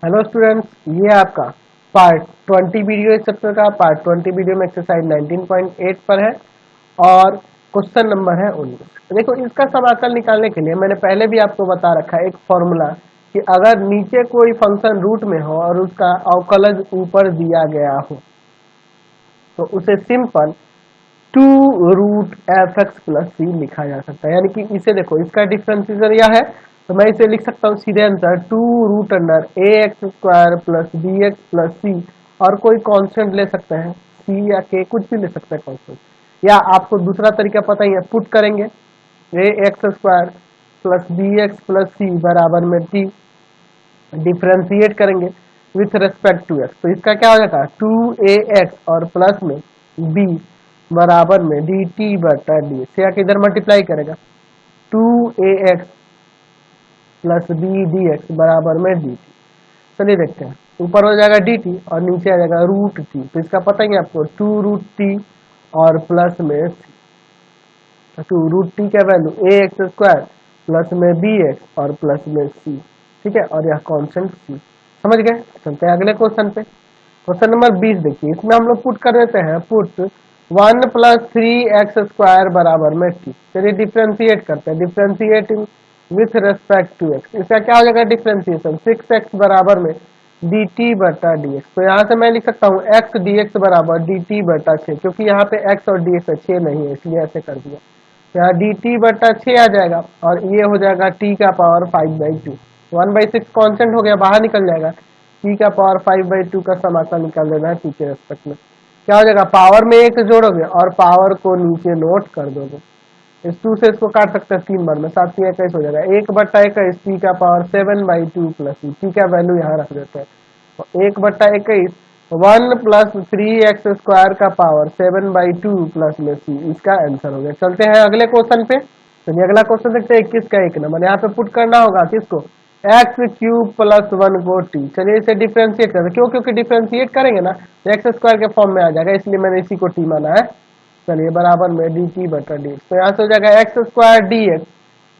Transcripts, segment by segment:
Hello students, ये आपका part 20 video इस चैप्टर का पार्ट 20 वीडियो में एक्सरसाइज 19.8 पर है और क्वेश्चन नंबर है 19। देखो, इसका समाकल निकालने के लिए मैंने पहले भी आपको बता रखा है एक फॉर्मूला कि अगर नीचे कोई फंक्शन रूट में हो और उसका अवकलज ऊपर दिया गया हो तो उसे simple two root F X plus C लिखा जा सकता है। यानी कि इसे देखो, इसका डिफरेंशिएशन यह है तो मैं इसे लिख सकता हूँ सीधे answer two root under A X square plus B X plus C, और कोई कांस्टेंट ले सकते हैं सी या के, कुछ भी ले सकते हैं कांस्टेंट। या आपको दूसरा तरीका पता ही है, पुट करेंगे A X square plus B X plus C बराबर में टी, डिफ्रेंशिएट करेंगे विथ रेस्पेक्ट टू एक्स, तो इसका क्या हो जाएगा टू ए एक्स और प्लस में बी बराबर में डी टी बटा डी एक्स, या किधर मल्टीप्लाई करेगा two A X plus B D X बराबर में डी टी। चलिए देखते हैं, ऊपर हो जाएगा डी टी और नीचे आ जाएगा रूट टी, तो इसका पता ही है आपको टू रूट टी और प्लस में सी, टू रूट टी का वैल्यू ए एक्स स्क्वायर प्लस में बी एक्स और प्लस में सी, ठीक है, और यह कॉन्स्टेंट सी। समझ गए? चलते हैं अगले क्वेश्चन पे। क्वेश्चन नंबर 20 देखिए, इसमें हम लोग पुट कर देते हैं, पुट 1 प्लस 3x स्क्वायर बराबर में टी। चलिए डिफ्रेंशिएट करते हैं, differentiating with respect to X, इसका क्या हो जाएगा डिफ्रेंशिएशन 6x बराबर में डी टी बटा डी एक्स। तो यहाँ से मैं लिख सकता हूँ एक्स डी एक्स बराबर डी टी बटा 6, क्योंकि यहाँ पे x और डी एक्स 6 नहीं है इसलिए ऐसे कर दिया। यहाँ डी टी बटा 6 आ जाएगा और ये हो जाएगा टी का पावर 5/2, 1/6 कॉन्स्टेंट हो गया, बाहर निकल जाएगा, टी का पावर 5/2 का समाकल निकाल देना है टी के रेस्पेक्ट में। क्या हो जाएगा, पावर में एक जोड़ोगे और पावर को नीचे नोट कर दोगे, इस 2 से इसको काट सकते हैं 3 बार में, 7×3 = 21 हो जाएगा, 1/21 टी का पावर 7/2 प्लस टी का वैल्यू यहाँ रख देते हैं, तो 1/21 1 प्लस 3x स्क्वायर का पावर 7/2 प्लस में सी, इसका आंसर हो गया। चलते हैं अगले क्वेश्चन पे। चलिए अगला क्वेश्चन देखते हैं 21 का 1 नंबर। यहाँ पे पुट करना होगा किसको, एक्स क्यूब प्लस 1 को टी। चलिए इसे डिफ्रेंशिएट करते हैं, क्यों, क्योंकि डिफ्रेंशिएट करेंगे ना तो एक्स स्क्वायर के फॉर्म में आ जाएगा, इसलिए मैंने इसी को टी माना है। चलिए बराबर में डी टी बटा डी एक्स, तो यहाँ से हो जाएगा एक्स स्क्वायर डी एक्स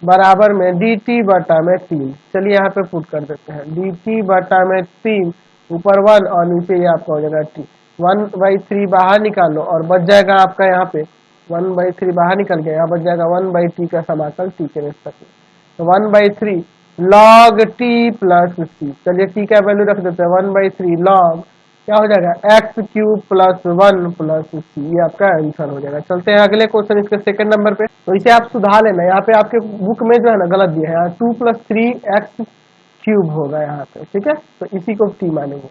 बराबर में डी टी बटा में 3। चलिए यहाँ पे पुट कर देते हैं डी टी बटा में 3, ऊपर 1 और नीचे ये आपका हो जाएगा टी, 1/3 बाहर निकाल लो और बच जाएगा आपका यहाँ पे 1/3 बाहर निकल गया, यहाँ बच जाएगा 1/t का समाकल टी के रेस्पेक्ट में, तो 1/3 log t प्लस सी। चलिए टी का वैल्यू रख देते हैं 1/3 log क्या हो जाएगा x cube plus 1 plus C, ये आपका आंसर हो जाएगा। चलते हैं अगले क्वेश्चन, इसके सेकंड नंबर पे। तो इसे आप सुधार लेना, यहाँ पे आपके बुक में जो है ना गलत दिया है, यहाँ 2 + 3x क्यूब होगा यहाँ पे, ठीक है, तो इसी को टी मानेंगे,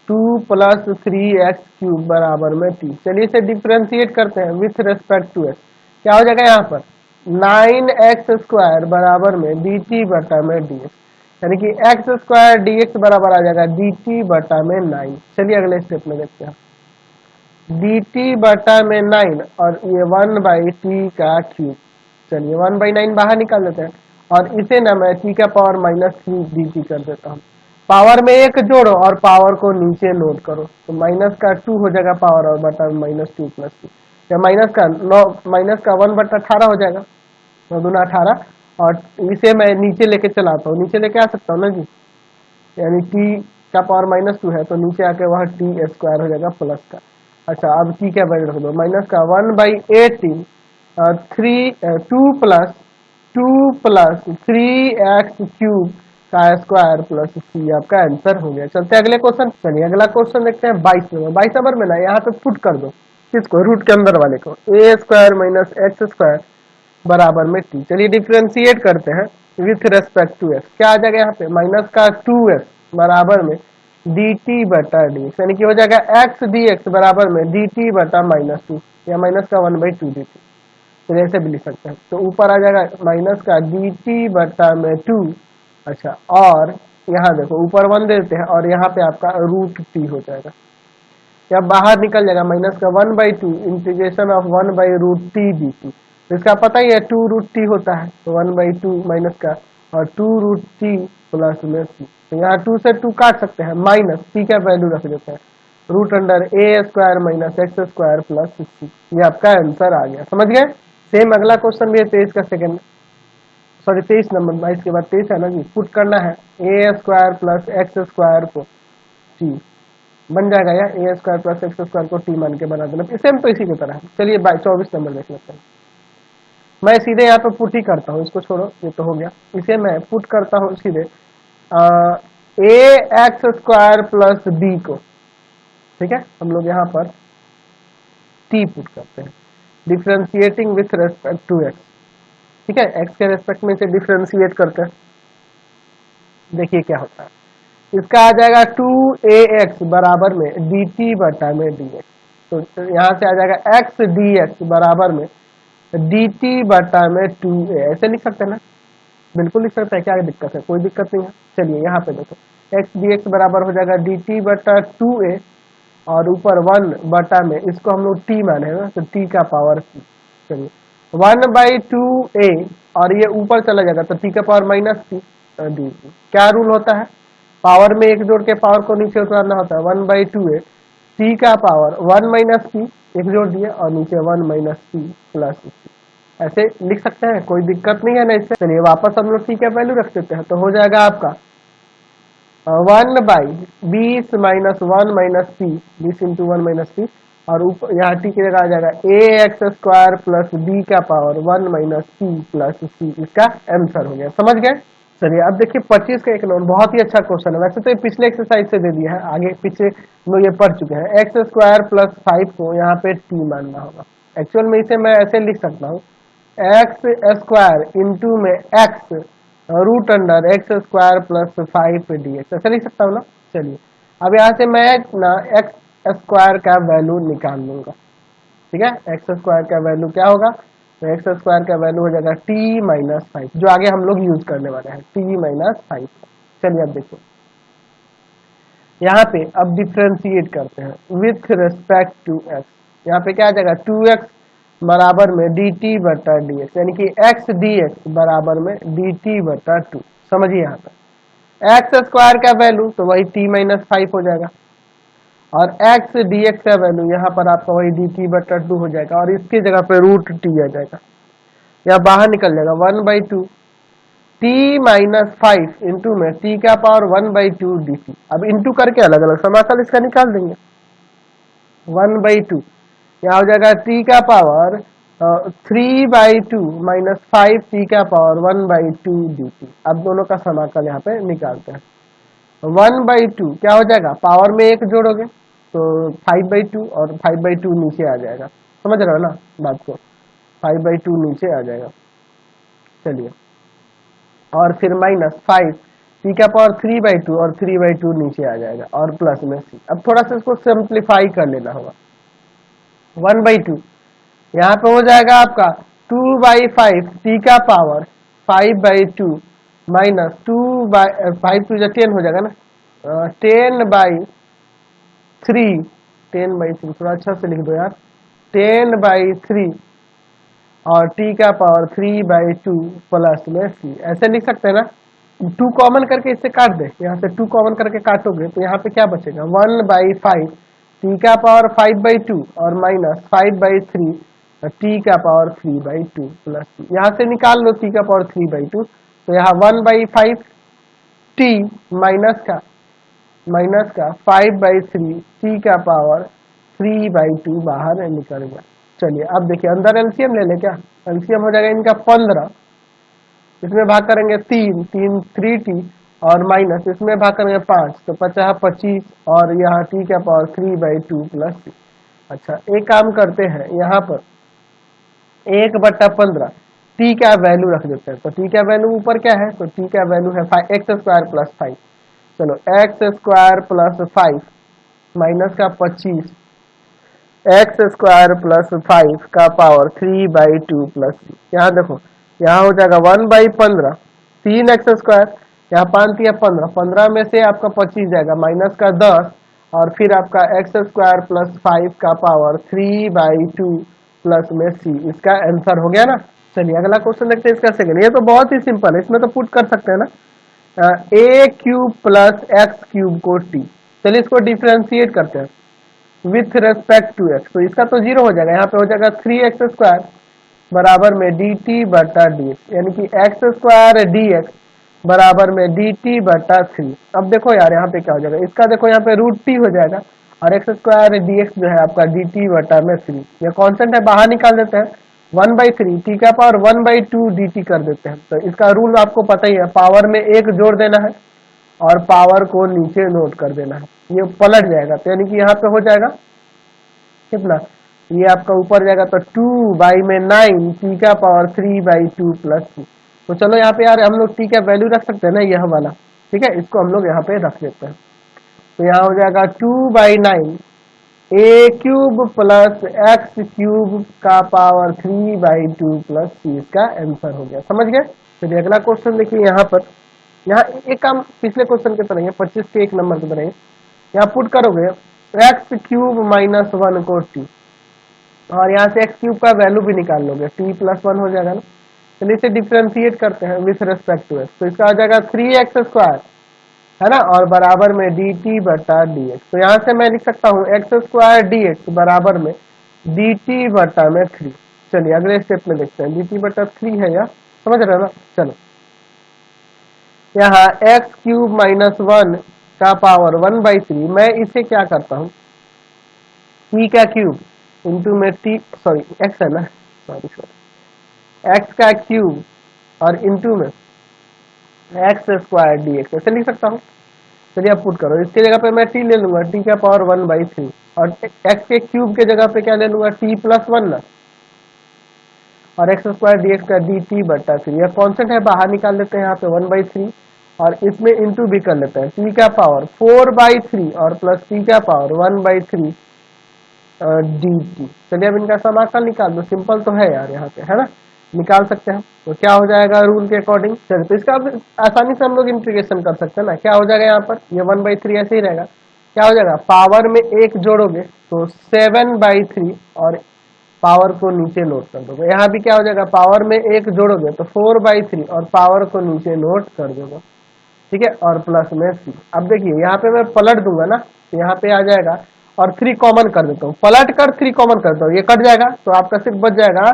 2 + 3x क्यूब बराबर में टी। चलिए इसे डिफ्रेंशिएट करते हैं विथ रेस्पेक्ट टू एक्स, क्या हो जाएगा यहाँ पर 9x स्क्वायर बराबर में डी टी बटा में डी एक्स, यानी कि एक्स स्क्वायर डी एक्स बराबर आ जाएगा डी टी बटा में 9। चलिए अगले स्टेप में देखते हैं, डी टी बटा में 9 और ये 1/t का क्यूब। चलिए 1/9 बाहर निकाल देते हैं और इसे ना मैं t का पावर -3 dt कर देता हूँ, पावर में एक जोड़ो और पावर को नीचे नोट करो, तो माइनस का 2 हो जाएगा पावर और बटा -2 + 2, या माइनस का 1/18 हो जाएगा, 9 दूना 18, और इसे मैं नीचे लेके चलाता हूँ, नीचे लेके आ सकता हूँ ना जी, यानी t का पावर -2 है तो नीचे आके वह t स्क्वायर हो जाएगा प्लस का। अच्छा अब t क्या वैल्यू रख दो, माइनस का 1/18 2 + 3x क्यूब का स्क्वायर प्लस सी, आपका आंसर हो गया। चलते हैं अगले क्वेश्चन। चलिए अगला क्वेश्चन देखते हैं 22 नंबर। 22 नंबर में ना यहाँ पे पुट कर दो किसको, रूट के अंदर वाले को, a square minus X square बराबर में टी। चलिए डिफ्रेंशिएट करते हैं विथ रेस्पेक्ट टू एक्स, क्या आ जाएगा यहाँ पे माइनस का 2x बराबर में डी टी बटा डी एक्स, यानी कि हो जाएगा एक्स डी एक्स बराबर में डी टी बटा -2, या माइनस का 1/2 डी टी, तो ऐसे भी लिख सकते हैं, तो ऊपर आ जाएगा माइनस का डी टी बटा में 2। अच्छा और यहाँ देखो ऊपर 1 देते हैं और यहाँ पे आपका रूट टी हो जाएगा, या बाहर निकल जाएगा माइनस का 1/2 इंटीग्रेशन ऑफ 1/√t dt, इसका पता ही है 2√t होता है, तो 1/2 माइनस का और 2√t प्लस में सी, तो यहाँ 2 से 2 काट सकते हैं, माइनस टी का वैल्यू रख देते हैं root under a square minus X square plus C, ये आपका आंसर आ गया। समझ गए? सेम अगला क्वेश्चन भी है 23 का सेकंड। सॉरी 23 नंबर, 22 के बाद 23 है ना जी, पुट करना है ए स्क्वायर प्लस एक्स स्क्वायर को टी बन जाएगा, या ए स्क्वायर प्लस एक्स स्क्वायर को टी मान के बना देना, सेम तो इसी की तरह है। चलिए 24 नंबर देख लेते हैं। मैं सीधे यहाँ पे पुट ही करता हूँ, इसको छोड़ो, ये तो हो गया। इसे मैं पुट करता हूँ सीधे ए एक्स स्क्वायर प्लस बी को, ठीक है, हम लोग यहाँ पर टी पुट करते हैं, differentiating with respect to X, ठीक है, एक्स के रेस्पेक्ट में इसे डिफ्रेंशिएट करते हैं। देखिए क्या होता है, इसका आ जाएगा 2ax बराबर में dt बटा में dx, तो यहाँ से आ जाएगा x dx बराबर में dt बटा में 2a, ऐसे लिख सकते हैं ना, बिल्कुल लिख सकते हैं, क्या दिक्कत है, कोई दिक्कत नहीं है। चलिए यहाँ पे देखो x dx बराबर हो जाएगा dt बटा 2a, और ऊपर 1 बटा में इसको हम लोग t माने ना, तो t का पावर c, चलिए 1/2a, और ये ऊपर चला जाएगा तो t का पावर माइनस c dt। क्या रूल होता है, पावर में एक जोड़ के पावर को नीचे उतारना होता है, 1/2a c का पावर 1 माइनस c, एक जोड़ दिए और नीचे 1 माइनस c प्लस c, ऐसे लिख सकते हैं, कोई दिक्कत नहीं है ना इससे। चलिए वापस हम लोग c का वैल्यू रख देते हैं, तो हो जाएगा आपका 1/20 minus 1 minus c, 20 into 1 minus c, और ऊपर यहाँ t की जगह आ जाएगा ए एक्स स्क्वायर प्लस बी का पावर 1 माइनस सी प्लस सी, इसका आंसर हो गया, समझ गए। चलिए अब देखिए 25 का एक नंबर, बहुत ही अच्छा क्वेश्चन है, वैसे तो ये पिछले एक्सरसाइज से दे दिया है, आगे पीछे लोग ये पढ़ चुके हैं। एक्स स्क्वायर प्लस 5 को यहाँ पे टी मानना होगा, एक्चुअल में इसे मैं ऐसे लिख सकता हूँ एक्स स्क्वायर इंटू में X root under X square plus 5 D X, ऐसे लिख सकता हूँ ना। चलिए अब यहाँ से मैं ना एक्स स्क्वायर का वैल्यू निकाल लूंगा, ठीक है, एक्स स्क्वायर का वैल्यू क्या होगा, तो एक्स स्क्वायर का वैल्यू हो जाएगा टी माइनस 5, जो आगे हम लोग यूज करने वाले हैं, टी माइनस 5। चलिए अब देखो यहाँ पे अब डिफ्रेंशिएट करते हैं विथ रिस्पेक्ट टू एक्स, यहाँ पे क्या आ जाएगा 2x बराबर में dt बटा dx, यानी कि x dx बराबर में dt बटा 2, समझिए यहाँ पर एक्स स्क्वायर का वैल्यू तो वही t माइनस 5 हो जाएगा, और x dx का वैल्यू यहाँ पर आपका वही dt बटा 2 हो जाएगा, और इसकी जगह पे रूट t आ जाएगा, या बाहर निकल जाएगा 1/2 t माइनस 5 इंटू में t का पावर 1/2 dt। अब इंटू करके अलग अलग समाकल इसका निकाल देंगे, 1/2 यहाँ हो जाएगा t का पावर 3/2 माइनस 5 t का पावर 1/2 dt। अब दोनों का समाकल यहाँ पे निकालते हैं, 1/2 क्या हो जाएगा, पावर में एक जोड़ोगे तो 5/2, और 5/2 नीचे आ जाएगा, समझ रहे हो ना बात को, 5/2 नीचे आ जाएगा। चलिए और फिर माइनस 5 टी का पावर 3/2, और 3/2 नीचे आ जाएगा, और प्लस में सी। अब थोड़ा सा इसको सिंप्लीफाई कर लेना होगा, 1/2 यहाँ पे हो जाएगा आपका 2/5 टी का पावर 5/2 माइनस 5 टू 10 हो जाएगा ना, 10/3, 10/3 थोड़ा अच्छा से लिख दो यार, 10/3 और t का पावर 3/2 प्लस में c, ऐसे लिख सकते हैं ना। 2 कॉमन करके इससे काट दे, यहाँ से 2 कॉमन करके काटोगे तो यहाँ पे क्या बचेगा, 1/5 t का पावर 5/2 और माइनस 5/3 t का पावर 3/2 प्लस c, यहाँ से निकाल लो t का पावर 3/2, तो यहाँ 1/5 t माइनस का 5/3 t का पावर 3/2 बाहर निकल गया। चलिए अब देखिए अंदर एलसीएम ले ले, क्या एलसीएम हो जाएगा इनका 15, इसमें भाग करेंगे 3 3t, और माइनस इसमें भाग करेंगे 5, तो 50 और यहाँ t का पावर 3/2 प्लस c। अच्छा एक काम करते हैं, यहाँ पर 1/15 t का वैल्यू रख देते हैं, तो t का वैल्यू ऊपर क्या है, तो t का वैल्यू है एक्स स्क्वायर प्लस 5, चलो एक्स स्क्वायर प्लस 5 माइनस का 25 एक्स स्क्वायर प्लस 5 का पावर 3/2 प्लस c। यहाँ देखो यहाँ हो जाएगा 1/15 3x स्क्वायर, यहाँ 5 या 15 में से आपका 25 जाएगा, माइनस का 10, और फिर आपका एक्स स्क्वायर प्लस 5 का पावर 3/2 प्लस में c, इसका आंसर हो गया ना। चलिए अगला क्वेश्चन देखते हैं इसका सेकंड, ये तो बहुत ही सिंपल है, इसमें तो पुट कर सकते हैं ना, a cube plus x cube को t, चलिए इसको डिफ्रेंशिएट करते हैं विथ रेस्पेक्ट टू x, तो इसका तो 0 हो जाएगा, यहाँ पे हो जाएगा 3x स्क्वायर बराबर में डी टी बटा डी एक्स, यानी कि एक्स स्क्वायर डी एक्स बराबर में डी टी बटा थ्री। अब देखो यार यहाँ पे क्या हो जाएगा, इसका देखो यहाँ पे रूट टी हो जाएगा और एक्स स्क्वायर डी एक्स जो है आपका डी टी बटा में थ्री। ये कॉन्स्टेंट है, बाहर निकाल देते हैं, 1/3 टी का पावर 1/2 डी टी कर देते हैं। तो इसका रूल आपको पता ही है, पावर में एक जोड़ देना है और पावर को नीचे नोट कर देना है, ये पलट जाएगा। तो यानी कि यहाँ पे हो जाएगा कितना, ये आपका ऊपर जाएगा तो 2/9 टी का पावर 3/2 प्लस 2। तो चलो यहाँ पे यार हम लोग टी का वैल्यू रख सकते हैं ना, यह वाला, ठीक है, इसको हम लोग यहाँ पे रख देते हैं। तो यहाँ हो जाएगा 2/9 ए क्यूब प्लस एक्स क्यूब का पावर 3/2 प्लस सी, इसका आंसर हो गया। समझ गए? चलिए अगला क्वेश्चन देखिए, यहाँ पर यहाँ एक काम पिछले क्वेश्चन के तरह 25 के 1 नंबर के तरह यहाँ पुट करोगे एक्स क्यूब माइनस 1 को टी, और यहाँ से एक्स क्यूब का वैल्यू भी निकाल लोगे, टी प्लस 1 हो जाएगा ना। चलिए इसे डिफ्रेंशिएट करते हैं विथ रेस्पेक्ट टू एक्स, तो इसका आ जाएगा 3x स्क्वायर, है ना, और बराबर में डी टी बटा डी एक्स। तो यहाँ से मैं लिख सकता हूँ एक्स स्क्वायर डी एक्स बराबर में डी टी बटा में 3। चलिए अगले स्टेप में देखते हैं, डी टी बटा 3 है यार, समझ रहे हो ना। चलो यहाँ एक्स क्यूब माइनस 1 का पावर 1/3, मैं इसे क्या करता हूँ, टी का क्यूब इंटू में टी, सॉरी एक्स है ना, सॉरी एक्स का क्यूब और इंटू में एक्स स्क्वायर डी एक्स, ऐसे लिख सकता हूँ। चलिए अब पुट करो, इसके जगह पे मैं टी ले लूंगा, टी का पावर 1/3, और एक्स के क्यूब के जगह पे क्या ले लूंगा, टी प्लस 1 ना, और एक्स स्क्वायर डी एक्स का डी टी बटा 3। यह कॉन्स्टेंट है, बाहर निकाल लेते हैं यहाँ पे 1/3, और इसमें इंटू भी कर लेते हैं, टी का पावर 4/3 और प्लस टी का पावर 1/3 डी टी। चलिए अब इनका समाकल निकाल दो, सिंपल तो है यार, यहाँ पे है ना, निकाल सकते हैं। तो क्या हो जाएगा रूल के अकॉर्डिंग, चलिए तो इसका आसानी से हम लोग इंटीग्रेशन कर सकते हैं ना। क्या हो जाएगा यहाँ पर, ये 1/3 ऐसे ही रहेगा, क्या हो जाएगा, पावर में एक जोड़ोगे तो 7/3 और पावर को नीचे नोट कर दोगे। यहाँ भी क्या हो जाएगा, पावर में एक जोड़ोगे तो 4/3 और पावर को नीचे नोट कर दोगे, ठीक है, और प्लस में सी। अब देखिए यहाँ पे मैं पलट दूंगा ना, तो यहाँ पे आ जाएगा और 3 कॉमन कर देता हूँ, पलट कर 3 कॉमन करता हूँ, ये कट जाएगा, तो आपका सिर्फ बच जाएगा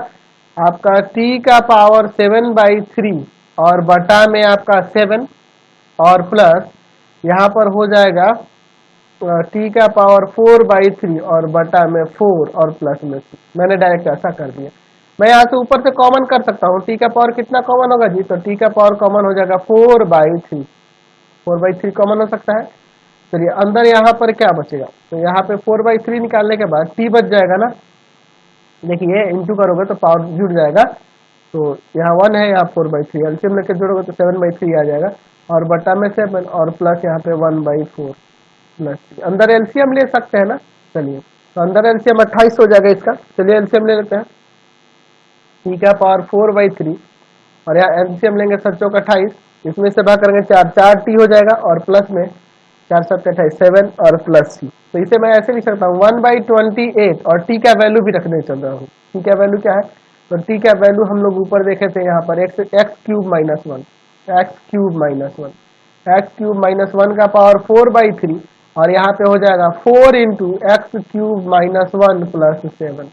आपका t का पावर 7/3 और बटा में आपका 7 और प्लस यहाँ पर हो जाएगा t का पावर 4/3 और बटा में 4 और प्लस में 3। मैंने डायरेक्ट ऐसा कर दिया। मैं यहाँ से ऊपर से कॉमन कर सकता हूँ, t का पावर कितना कॉमन होगा जी, तो t का पावर कॉमन हो जाएगा 4/3, 4/3 कॉमन हो सकता है। चलिए अंदर यहाँ पर क्या बचेगा, तो यहाँ पे 4/3 निकालने के बाद t बच जाएगा ना, देखिए इंटू करोगे तो पावर जुड़ जाएगा, तो यहाँ 1 है, यहाँ 4/3, एलसीएम लेकर जोड़ोगे तो 7/3 आ जाएगा, और बटा में 7 और प्लस यहाँ पे 1/4 प्लस 3। अंदर एलसीएम ले सकते हैं ना, चलिए तो अंदर एलसीएम 28 हो जाएगा इसका। चलिए एलसीएम ले लेते हैं, टी का पावर 4/3 और यहाँ एलसीएम लेंगे 7 × 28, इसमें से भाग करेंगे 4 टी हो जाएगा, और प्लस में 4 × 7 = 28, 7 और प्लस सी। तो इसे मैं ऐसे लिख सकता हूँ 1/28, और टी का वैल्यू भी रखने चल रहा हूँ। टी का वैल्यू क्या है, तो टी का वैल्यू हम लोग ऊपर देखे थे यहाँ पर x cube minus 1, x cube minus 1, x cube minus 1 का पावर 4/3, और यहाँ पे हो जाएगा 4 × एक्स क्यूब माइनस 1 प्लस 7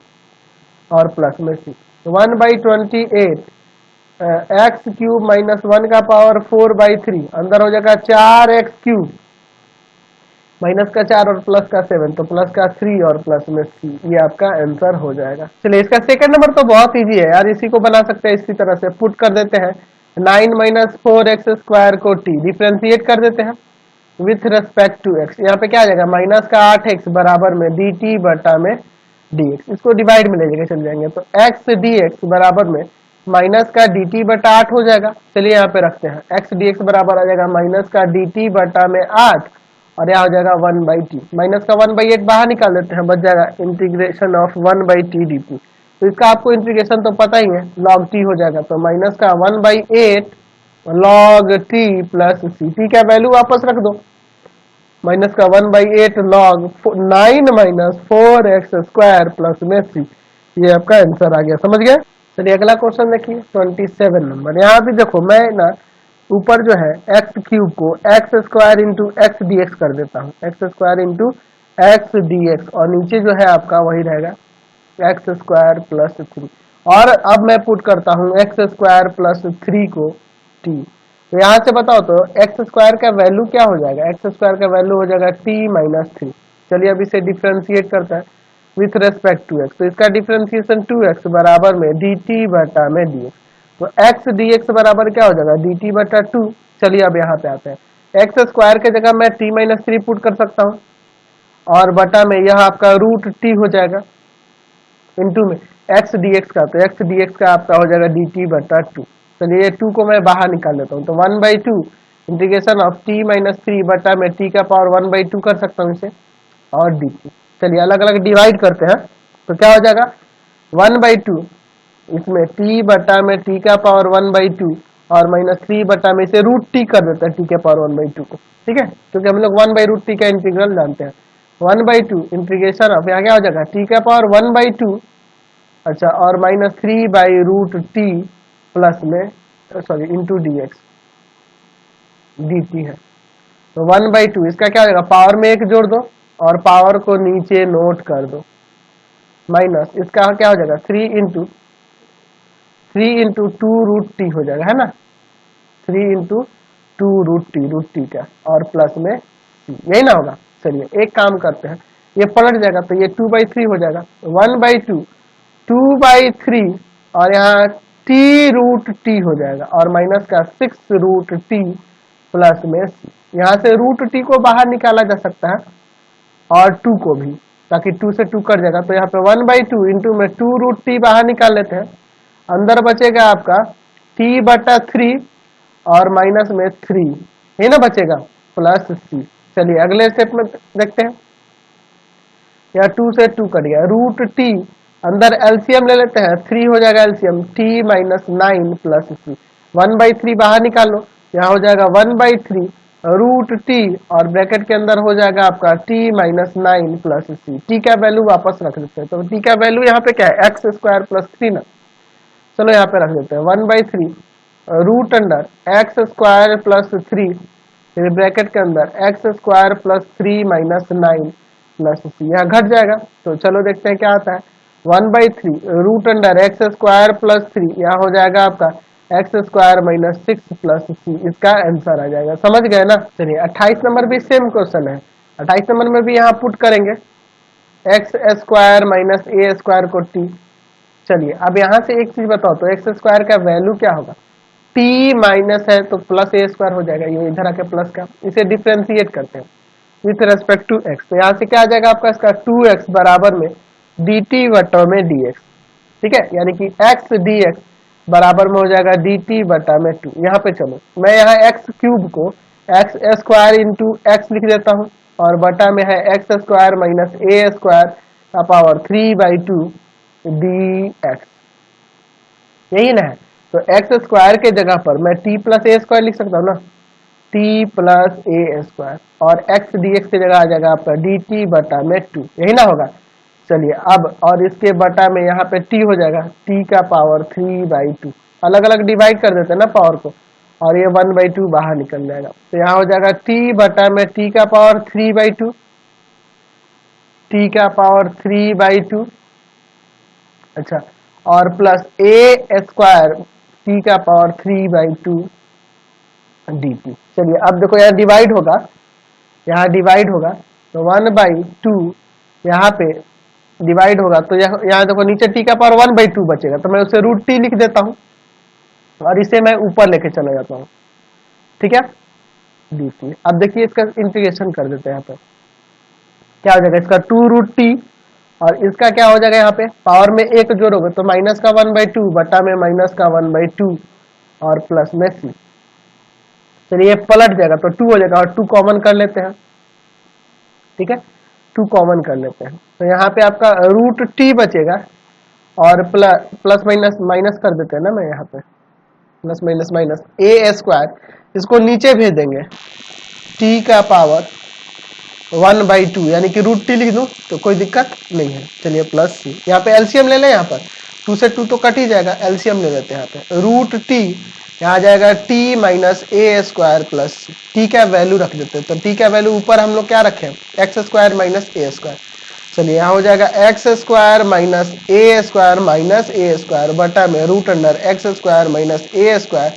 और प्लस में सी। 1/28 एक्स क्यूब माइनस 1 का पावर 4/3, अंदर हो जाएगा 4x क्यूब माइनस का 4 और प्लस का 7, तो प्लस का 3 और प्लस में सी, ये आपका आंसर हो जाएगा। चलिए इसका सेकंड नंबर तो बहुत इजी है यार, इसी को बना सकते हैं इसी तरह से, पुट कर देते हैं 9 - 4x² को t, डिफ्रेंशिएट कर देते हैं विथ रेस्पेक्ट टू x। यहाँ पे क्या आ जाएगा, माइनस का 8x बराबर में dt बटा में dx, इसको डिवाइड में ले जाके चल जाएंगे, तो x dx बराबर में माइनस का dt बटा 8 हो जाएगा। चलिए यहाँ पे रखते हैं, x dx बराबर आ जाएगा माइनस का dt बटा में 8, और यहाँ हो जाएगा 1/t, माइनस का 1/8 बाहर निकाल देते हैं, बच जाएगा इंटीग्रेशन ऑफ 1/t dt। तो इसका आपको इंटीग्रेशन तो पता ही है, log t हो जाएगा, तो माइनस का 1/8 log t प्लस सी, t का वैल्यू वापस रख दो, माइनस का 1/8 log 9 - 4x² प्लस में सी, ये आपका आंसर आ गया। समझ गए? चलिए अगला क्वेश्चन देखिए 27 नंबर। यहाँ भी देखो मैं ना ऊपर जो है एक्स क्यूब को x² into x D x कर देता हूँ, x² into x D x, और नीचे जो है आपका वही रहेगा x² प्लस 3, और अब मैं पुट करता हूँ एक्स स्क्वायर प्लस 3 को टी। तो यहाँ से बताओ तो एक्स स्क्वायर का वैल्यू क्या हो जाएगा, एक्स स्क्वायर का वैल्यू हो जाएगा टी माइनस 3। चलिए अब इसे डिफ्रेंशिएट करता है विथ रेस्पेक्ट टू एक्स। तो इसका डिफ्रेंशिएशन 2x बराबर में डी टी बटा में डी एक्स। तो एक्स डी एक्स बराबर क्या हो जाएगा, डी टी बटा 2। चलिए अब यहाँ पे आते हैं, एक्स स्क्वायर के जगह मैं टी माइनस 3 पुट कर सकता हूँ और बटा में यह आपका रूट टी हो जाएगा इंटू में एक्स डी एक्स का। तो एक्स डी एक्स का आपका हो जाएगा डी टी बटा 2। चलिए ये 2 को मैं बाहर निकाल लेता हूँ। तो 1/2 इंटीग्रेशन ऑफ टी माइनस 3 बटा में टी का पावर 1/2 कर सकता हूँ इसे और डी टी। चलिए अलग अलग डिवाइड करते हैं। तो क्या हो जाएगा 1/2 इसमें टी बटा में टी का पावर 1/2 और माइनस 3 बटा में इसे रूट टी कर देते हैं टी के पावर 1/2 को। ठीक है, क्योंकि हम लोग 1/√t का इंटीग्रल जानते हैं। 1/2 इंटीग्रेशन ऑफ यहाँ क्या हो जाएगा टी का पावर 1/2, अच्छा, और माइनस 3/√t प्लस में sorry into D x D T है। तो 1/2 इसका क्या हो जाएगा, पावर में एक जोड़ दो और पावर को नीचे नोट कर दो, माइनस इसका क्या हो जाएगा 3 इंटू 2√t हो जाएगा, है ना, 3 इंटू 2 रूट टी का और प्लस में c, यही ना होगा। चलिए एक काम करते हैं, ये पलट जाएगा तो ये 2/3 हो जाएगा, 1/2 2/3 और यहाँ t√t हो जाएगा और माइनस का 6√t प्लस में c। यहाँ से √t को बाहर निकाला जा सकता है और 2 को भी, ताकि 2 से 2 कट जाएगा। तो यहाँ पे 1/2 इंटू में 2√t बाहर निकाल लेते हैं, अंदर बचेगा आपका t बटा 3 और माइनस में 3 है ना बचेगा प्लस c। चलिए अगले स्टेप में देखते हैं, यहाँ 2 से 2 कट गया, √t अंदर एलसीएम ले लेते हैं, 3 हो जाएगा LCM t minus 9 plus c। 1/3 बाहर निकाल लो, यहाँ हो जाएगा 1/3 √t और ब्रैकेट के अंदर हो जाएगा आपका t minus 9 plus c। t का वैल्यू वापस रख देते हैं, तो t का वैल्यू यहाँ पे क्या है एक्स स्क्वायर प्लस 3 ना। चलो यहाँ पे रख देते हैं 1/3 root under X square plus 3 फिर ब्रैकेट के अंदर X square plus 3 minus 9 plus c, यहाँ घट जाएगा। तो चलो देखते हैं क्या आता है, 1/3 root under X square plus 3, यहाँ हो जाएगा आपका X square minus 6 plus c, इसका आंसर आ जाएगा। समझ गए ना। चलिए 28 नंबर भी सेम क्वेश्चन है, 28 नंबर में भी यहाँ पुट करेंगे x square minus A square को t। चलिए अब यहाँ से एक चीज बताओ, तो एक्स स्क्वायर का वैल्यू क्या होगा, t माइनस है तो प्लस ए स्क्वायर हो जाएगा, ये इधर आके प्लस का, इसे डिफ्रेंशिएट करते हैं विथ रेस्पेक्ट टू x। तो यहाँ से क्या आ जाएगा आपका इसका 2x बराबर में dt बटा में dx। ठीक है, यानी कि x dx बराबर में हो जाएगा dt बटा में 2। यहाँ पे चलो मैं यहाँ x क्यूब को एक्स स्क्वायर इंटू एक्स लिख देता हूँ और बटा में है x square minus A square का पावर 3/2 dx, यही ना है। तो एक्स स्क्वायर के जगह पर मैं t प्लस ए स्क्वायर लिख सकता हूँ ना, t प्लस ए स्क्वायर और x dx की जगह आ जाएगा आपका dt बटा में 2, यही ना होगा। चलिए अब और इसके बटा में यहाँ पे t हो जाएगा t का पावर 3/2, अलग अलग डिवाइड कर देते हैं ना पावर को और ये 1/2 बाहर निकल जाएगा। तो यहाँ हो जाएगा t बटा में t का पावर 3/2, t का पावर 3/2, अच्छा, और प्लस ए स्क्वायर t का पावर 3/2 dt। चलिए अब देखो यहाँ डिवाइड होगा, यहाँ डिवाइड होगा तो 1/2 यहाँ पे डिवाइड होगा तो यहाँ देखो नीचे t का पावर 1/2 बचेगा, तो मैं उसे √t लिख देता हूँ और इसे मैं ऊपर लेके चला जाता हूँ। ठीक है, dt। अब देखिए इसका इंटीग्रेशन कर देते हैं, यहाँ पे क्या हो जाएगा इसका 2√t और इसका क्या हो जाएगा, यहाँ पे पावर में एक जोड़ोगे तो माइनस का 1/2 बटा में माइनस का 1/2 और प्लस में c। चलिए ये पलट जाएगा तो 2 हो जाएगा और 2 कॉमन कर लेते हैं। ठीक है, 2 कॉमन कर लेते हैं तो यहाँ पे आपका √t बचेगा और प्लस माइनस माइनस कर देते हैं ना, मैं यहाँ पे plus minus minus A square, इसको नीचे भेज देंगे t का पावर 1/2 यानी कि √t लिख दूं तो कोई दिक्कत नहीं है। चलिए प्लस c, यहाँ पे एलसीएम ले लें, यहाँ पर 2 से 2 तो कट ही जाएगा, एलसीएम ले लेते हैं यहाँ पे √t, यहाँ आ जाएगा t minus A square plus t का वैल्यू रख देते हैं। तो t का वैल्यू ऊपर हम लोग क्या रखे X square minus A square, चलिए यहाँ हो जाएगा X square minus A square बटा में root under X square minus A square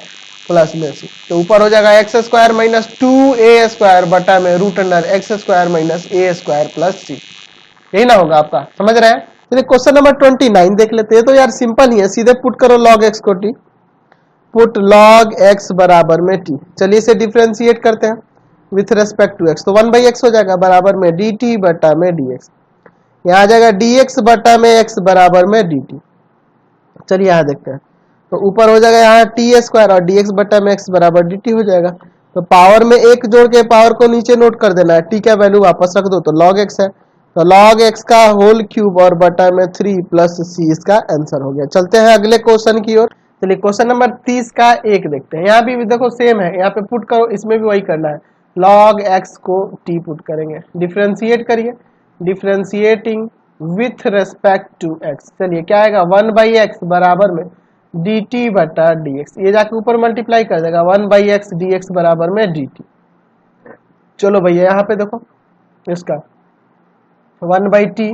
plus में सी। तो ऊपर हो जाएगा X square minus 2a square बटा में root under X square minus A square plus C. यही ना होगा आपका, समझ रहे हैं। चलिए क्वेश्चन नंबर 29 देख लेते हैं। तो यार सिंपल ही है, सीधे पुट करो log x को t, पुट log x बराबर में t। चलिए इसे डिफ्रेंशिएट करते हैं विथ रेस्पेक्ट टू x। तो 1/x हो जाएगा बराबर में dt बटा में dx। यहाँ आ जाएगा dx बटा में x बराबर में dt। चलिए यहाँ देखते हैं। तो ऊपर हो जाएगा यहाँ टी स्क्वायर और dx बटा में x बराबर dt हो जाएगा। तो पावर में एक जोड़ के पावर को नीचे नोट कर देना है, t का वैल्यू वापस रख दो तो log x है। तो log x का होल क्यूब और बटा में 3 प्लस c इसका आंसर हो गया। चलते हैं अगले क्वेश्चन की ओर। चलिए क्वेश्चन नंबर 30 का एक देखते हैं। यहाँ भी देखो सेम है, यहाँ पे पुट करो, इसमें भी वही करना है। log x को t पुट करेंगे, डिफ्रेंशिएट करिए, differentiating with respect to x। चलिए क्या आएगा 1/x बराबर में dt बटा dx। ये जाके ऊपर मल्टीप्लाई कर देगा 1/x dx बराबर में dt। चलो भैया यहाँ पे देखो इसका 1/t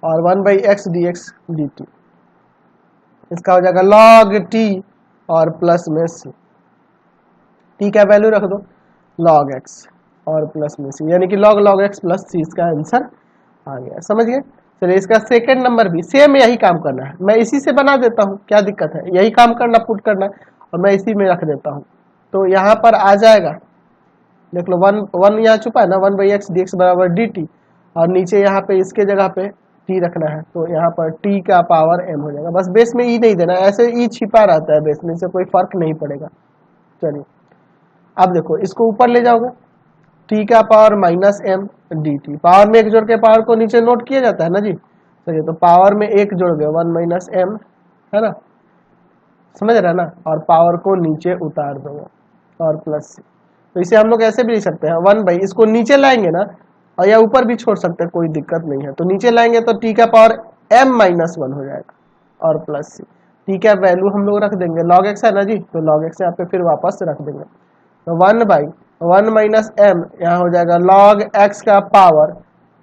और 1/x dx dt, इसका हो जाएगा log t और प्लस में c। t का वैल्यू रख दो log x और प्लस में c, यानी कि log x प्लस c इसका आंसर आ गया। समझ गए। चलिए इसका सेकंड नंबर भी सेम यही काम करना है, मैं इसी से बना देता हूँ, क्या दिक्कत है, यही काम करना, पुट करना और मैं इसी में रख देता हूँ। तो यहाँ पर आ जाएगा, देख लो 1 यहाँ छुपा है ना, 1/x dx बराबर dt और नीचे यहाँ पे इसके जगह पे t रखना है। तो यहाँ पर t का पावर m हो जाएगा, बस बेस में e नहीं देना, ऐसे e छिपा रहता है बेस में, इससे कोई फर्क नहीं पड़ेगा। चलिए अब देखो इसको ऊपर ले जाओगे, t का power minus m dt, power में एक जोड़ के पावर को नीचे नोट किया जाता है ना जी। चलिए तो पावर में एक जोड़ गए 1 माइनस m है ना, समझ रहे हैं ना, और पावर को नीचे उतार दोगे और प्लस। तो इसे हम लोग ऐसे भी लिख सकते हैं 1/, इसको नीचे लाएंगे ना और या ऊपर भी छोड़ सकते हैं, कोई दिक्कत नहीं है। तो नीचे लाएंगे तो t का पावर m-1 हो जाएगा और प्लस c। t का वैल्यू हम लोग रख देंगे, log x है ना जी, तो log x यहाँ पे फिर वापस रख देंगे। तो 1/1 माइनस m यहाँ हो जाएगा log x का पावर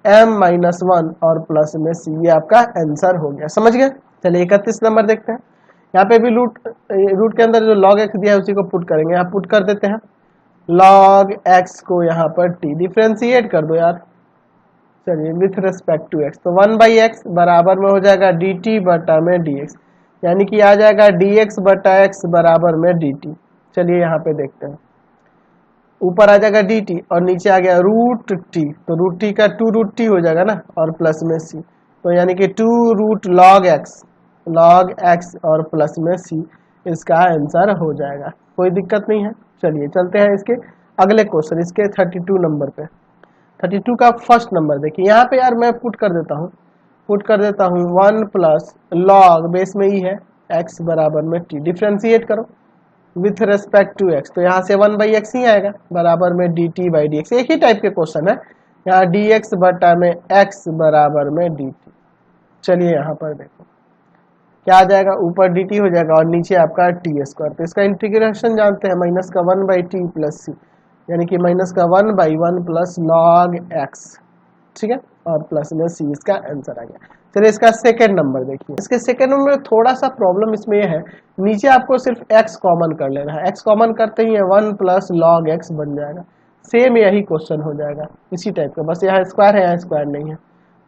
m-1 और प्लस में c। ये आपका आंसर हो गया। समझ गए। चलिए 31 नंबर देखते हैं। यहाँ पे भी रूट के अंदर जो log x दिया है उसी को पुट करेंगे, यहाँ पुट कर देते हैं log x को यहाँ पर t, डिफ्रेंशिएट कर दो यार। चलिए विथ रेस्पेक्ट टू x। तो 1/x बराबर में हो जाएगा dt बटा में dx, यानी कि आ जाएगा dx बटा x बराबर में dt। चलिए यहाँ पे देखते हैं, ऊपर आ जाएगा dt और नीचे आ गया रूट t, तो रूट t का 2 रूट t हो जाएगा ना और प्लस में c। तो यानी कि 2 रूट log x और प्लस में c इसका आंसर हो जाएगा, कोई दिक्कत नहीं है। चलिए चलते हैं इसके अगले क्वेश्चन, इसके 32 नंबर पे। 32 का फर्स्ट नंबर देखिए, यहाँ पे यार मैं पुट कर देता हूँ 1 प्लस log बेस में ही है x बराबर में t, डिफ्रेंशिएट करो विथ रेस्पेक्ट टू x। तो यहाँ से 1/x ही आएगा बराबर में dt बाई dx। एक ही टाइप के क्वेश्चन है, यहाँ dx बटा में x बराबर में dt। चलिए यहाँ पर देखो क्या आ जाएगा, ऊपर dt हो जाएगा और नीचे आपका t स्क्वायर। तो इसका इंटीग्रेशन जानते हैं, माइनस का 1/t प्लस c, यानी कि माइनस का 1/1 प्लस log x, ठीक है, और प्लस में c इसका आंसर आ गया। चलिए इसका सेकंड नंबर देखिए। इसके सेकंड नंबर में थोड़ा सा प्रॉब्लम इसमें यह है, नीचे आपको सिर्फ x कॉमन कर लेना है, x कॉमन करते ही 1 प्लस log x बन जाएगा। सेम यही क्वेश्चन हो जाएगा इसी टाइप का, बस यहाँ स्क्वायर है, यहाँ स्क्वायर नहीं है।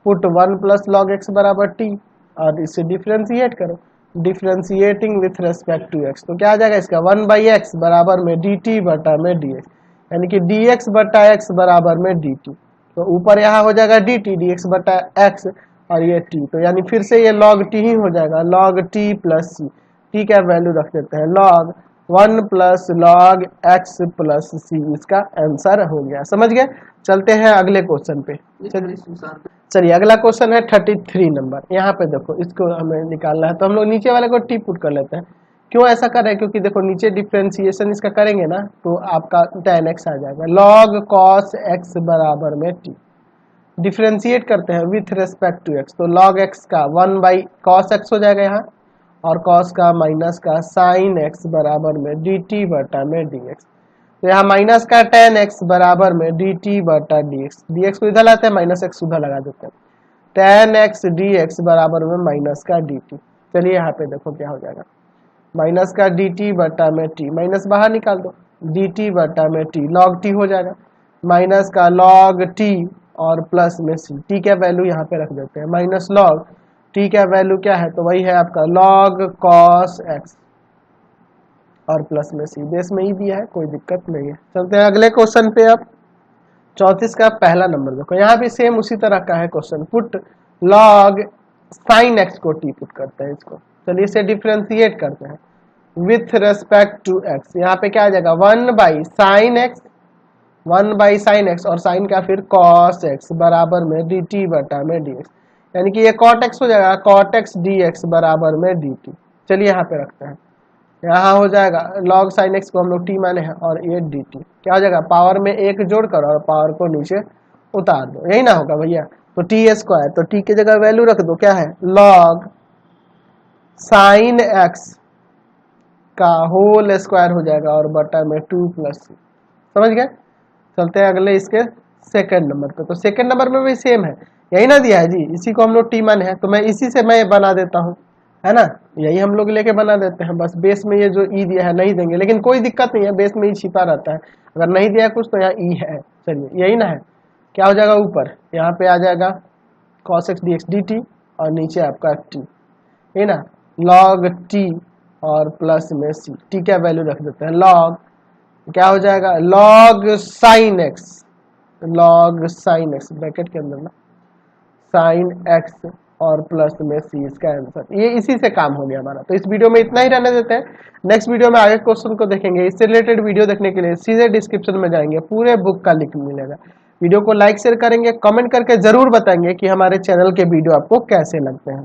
पुट 1 प्लस log x बराबर t और इससे डिफ्रेंशिएट करो, differentiating with respect to x। तो क्या आ जाएगा इसका 1/x बराबर में dt बटा में dx, यानी कि dx बटा x बराबर में dt। तो ऊपर यहाँ हो जाएगा dt dx बटा x और ये t, तो यानी फिर से ये log t ही हो जाएगा, log t plus c। t का वैल्यू रख देते हैं log 1 plus log x plus c, इसका आंसर हो गया। समझ गए। चलते हैं अगले क्वेश्चन पे। चलिए अगला क्वेश्चन है 33 नंबर। यहाँ पे देखो इसको हमें निकालना है, तो हम लोग नीचे वाले को टी पुट कर लेते हैं। क्यों ऐसा कर रहे हैं, क्योंकि देखो नीचे डिफ्रेंशिएशन इसका करेंगे ना तो आपका tan x आ जाएगा, log cos x बराबर में t। डिफ्रेंशिएट करते हैं विथ रेस्पेक्ट टू x, तो log x का 1/cos x हो जाएगा यहाँ, और cos का माइनस का sin x बराबर में dt बटा में dx। तो यहाँ माइनस का tan x बराबर में dt बटा dx, dx को इधर लाते हैं, माइनस x उधर लगा देते हैं। tan x dx बराबर में माइनस का dt। चलिए यहाँ पे देखो क्या हो जाएगा, माइनस का dt बटा में t, माइनस बाहर निकाल दो, dt बटा में t log t हो जाएगा, माइनस का log t और प्लस में c, t का वैल्यू यहाँ पे रख देते हैं, माइनस log t का वैल्यू क्या है, तो वही है आपका log cos x और प्लस में c, बेस में ही दिया है, कोई दिक्कत नहीं है। चलते हैं अगले क्वेश्चन पे। अब 34 का पहला नंबर देखो, यहाँ भी सेम उसी तरह का है question, put log sin x को t पुट करते हैं इसको। चलिए इसे डिफ्रेंशिएट करते हैं विथ रेस्पेक्ट टू x, यहाँ पे क्या आ जाएगा 1 by sine x, 1 by sine x और साइन का फिर cos x बराबर में dt बटा में dx, यानी कि ये cot x हो जाएगा, cot x dx बराबर में dt। चलिए यहाँ पे रखते हैं, यहाँ हो जाएगा log sin x को हम लोग t माने हैं और ये dt क्या हो जाएगा, पावर में एक जोड़कर और पावर को नीचे उतार दो, यही ना होगा भैया। तो टी स्क्वायर, तो t की जगह वैल्यू रख दो, क्या है log sin x का होल स्क्वायर हो जाएगा और बटा में 2 प्लस c, समझ गए। चलते हैं अगले इसके सेकंड नंबर पे। तो सेकंड नंबर में भी सेम है, यही ना दिया है जी, इसी को हम लोग t माने हैं, तो मैं इसी से मैं बना देता हूँ, है ना, यही हम लोग लेके बना देते हैं। बस बेस में ये जो ई दिया है नहीं देंगे, लेकिन कोई दिक्कत नहीं है, बेस में ही छिपा रहता है, अगर नहीं दिया है कुछ तो यहाँ ई है। चलिए यही ना है, क्या हो जाएगा ऊपर, यहाँ पे आ जाएगा cos x dx dt और नीचे आपका t, है ना, log t और प्लस में c, t का वैल्यू रख देते हैं, log क्या हो जाएगा log sin x, log sin x bracket के अंदर ना sin x और प्लस में c, इसका आंसर, ये इसी से काम हो गया हमारा। तो इस वीडियो में इतना ही रहने देते हैं, नेक्स्ट वीडियो में आगे क्वेश्चन को देखेंगे। इससे रिलेटेड वीडियो देखने के लिए सीधे डिस्क्रिप्शन में जाएंगे, पूरे बुक का लिंक मिलेगा। वीडियो को लाइक शेयर करेंगे, कमेंट करके जरूर बताएंगे कि हमारे चैनल के वीडियो आपको कैसे लगते हैं।